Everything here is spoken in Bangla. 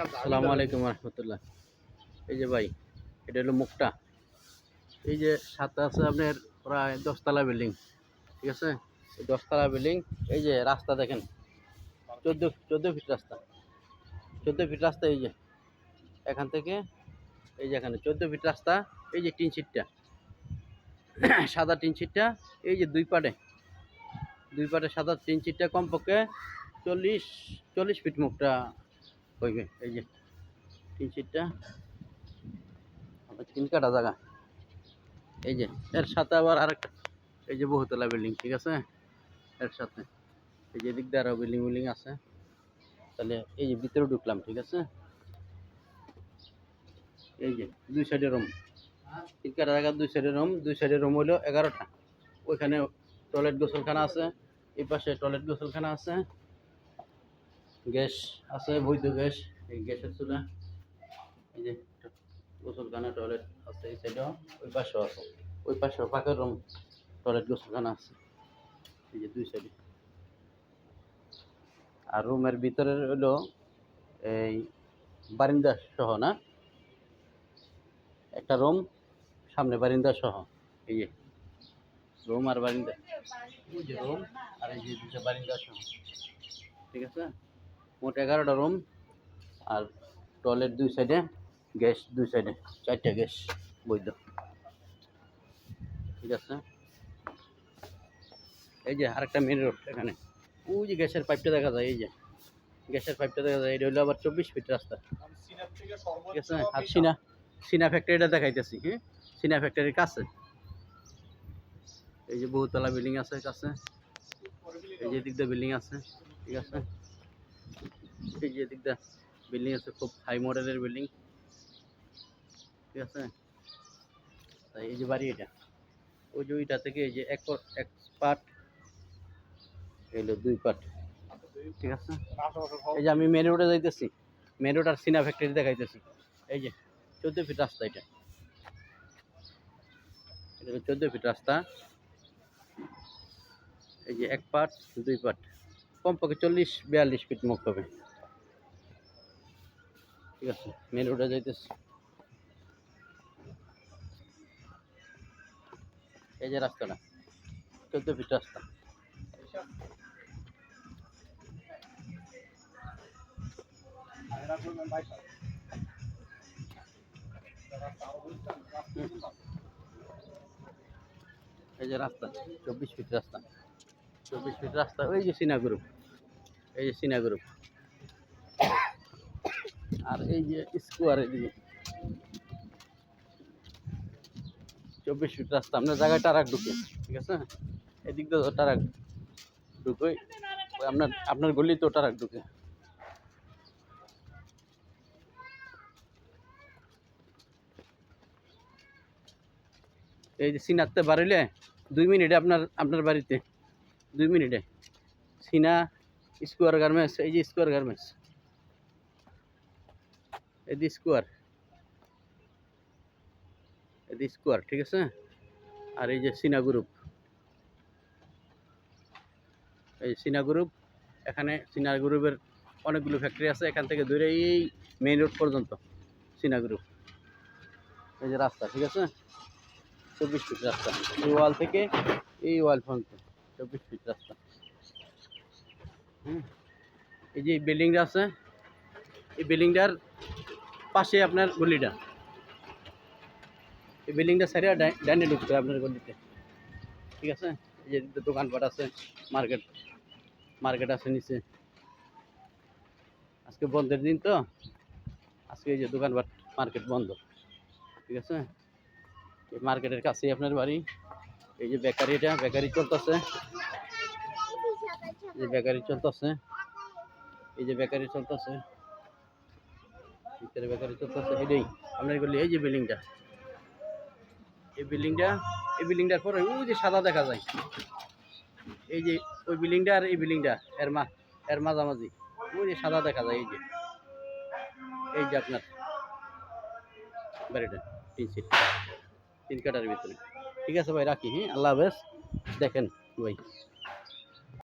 আসসালামু আলাইকুম রহমতুল্লাহ। এই যে ভাই, এটা হলো মুখটা। এই যে সাথে আছে আপনার প্রায় 10 তলা বিল্ডিং, ঠিক আছে? এই 10 তলা বিল্ডিং। এই যে রাস্তা দেখেন, 14 ফিট রাস্তা, 14 ফিট রাস্তা। এই যে এখান থেকে এই যে এখানে 14 ফিট রাস্তা। এই যে টিন শিটটা, সাদা টিন শিটটা। এই যে দুই পাটে সাদা টিন শিটটা কমপক্ষে 40 ফিট মুখটা হইবে। এই যে টিন শিটটা তিন কাটা জায়গা। এই যে এর সাথে আবার আরেকটা, এই যে বহুতলা বিল্ডিং, ঠিক আছে? এর সাথে এই যে দিক দিয়ে আরো বিল্ডিং আছে। তাহলে এই যে ভিতরে ঢুকলাম, ঠিক আছে? এই যে দুই সাইডে রুম, তিন কাটা জায়গা, দুই সাইডে রুম হইলো 11টা। ওইখানে টয়লেট গোসলখানা আছে, এই পাশে টয়লেট গোসলখানা আছে, গ্যাস আছে, বৈধ গ্যাস। এই গ্যাসের চুলা, এই যে গোসলখানা টয়লেট আছে এই সাইডেও, ওই পাশেও আছে। ওই পাশেও পাকের রুম, টয়লেট গোসলখানা আছে এই যে দুই সাইডে। আর রুমের ভিতরে হলো এই বারিন্দা সহ, না একটা রুম সামনে বারিন্দা সহ। এই যে রুম আর বারিন্দা, এই যে রুম আর এই যে দুটো বারিন্দা সহ, ঠিক আছে? মোট 11টা রুম। আর টয়লেট দুই সাইডে, গ্যাস দুই সাইডে, 4টা গ্যাস বৈধ, ঠিক আছে? এই যে আরেকটা মেন রোড এখানে, ওই যে গ্যাসের পাইপটা দেখা যায়। এই যে গ্যাসের পাইপটা দেখা যায়। এটা হলো আবার 24 ফিট রাস্তা, ঠিক আছে? আর সিনা ফ্যাক্টরিটা দেখাইতেছি। হ্যাঁ, সিনা ফ্যাক্টরির কাছে এই যে বহুতলা বিল্ডিং আছে কাছে। এই যে দিক দিয়ে বিল্ডিং আছে, ঠিক আছে? এই যে দিক দিয়ে বিল্ডিং আছে, খুব হাই মডেলের বিল্ডিং, ঠিক আছে? তাই এই যে বাড়ি এটা, ওই যে ওইটা থেকে এই যে এক পার্ট, এলো 2 পার্ট, ঠিক আছে? এই যে আমি মেন রোডে যাইতেছি, মেন রোড আর সিনা ফ্যাক্টরি দেখাইতেছি। এই যে 14 ফিট রাস্তা, এটা 14 ফিট রাস্তা। এই যে 1 পার্ট 2 পার্ট, কমপক্ষে 40-42 ফিট মুখ হবে, ঠিক আছে? মেন রোডে যাইতেছি। এই যে রাস্তাটা 14 ফিট রাস্তা। এই যে রাস্তা 24 ফিট রাস্তা, 24 ফিট রাস্তা। ওই যে সিনা গ্রুপ, এই যে সিনা গ্রুপ। আর এই যে স্কোয়ার, এদিকে 24 ফিট রাস্তা। আপনার জায়গায় টারাক ঢুকে, ঠিক আছে? এদিক দিয়ে টারাক ঢুকে, আপনার গলি তো টারাক ঢুকে। এই যে সিনাতে বাড়িলে 2 মিনিটে আপনার বাড়িতে, 2 মিনিটে সিনা স্কোয়ার গার্মেন্টস। এই যে স্কোয়ার গার্মেন্টস, এই যে স্কোয়ার, ঠিক আছে? আর এই যে সিনা গ্রুপ, এই সিনা গ্রুপ। এখানে সিনা গ্রুপের অনেকগুলো ফ্যাক্টরি আছে, এখান থেকে ধরে এই মেইন রোড পর্যন্ত সিনা গ্রুপ। এই যে রাস্তা, ঠিক আছে? 24 ফিট রাস্তা, এই ওয়াল থেকে এই ওয়াল পর্যন্ত 24 ফিট রাস্তা। এই যে বিল্ডিংটা আছে, এই বিল্ডিংটার পাশে আপনার গলিটা। এই বিল্ডিংটা সাইডে ডাইনে ঢুকতে হবে আপনার গলিতে, ঠিক আছে? এই যে দোকানপাট আছে, মার্কেট আছে নিচে। আজকে বন্ধের দিন তো, আজকে এই যে দোকানপাট মার্কেট বন্ধ, ঠিক আছে? এই মার্কেটের কাছেই আপনার বাড়ি। এই যে বেকারি চলতেছে, এই যে বেকারি চলতেছে, এই যে বেকারি চলতেছে, ভিতরে বেকারি চলতেছে। এটাই আপনার গলি। এই যে বিল্ডিংটা, এই বিল্ডিংটার পরে ওই যে সাদা দেখা যায়, এই যে ওই বিল্ডিংটা আর এই বিল্ডিংটা এর মাঝামাঝি ওই যে সাদা দেখা যায়। এই যে আপনার বাড়িটা 3 কাটার ভিতরে, ঠিক আছে ভাই? রাখি, হ্যাঁ, আল্লাহ হাফেজ। দেখেন ভাই।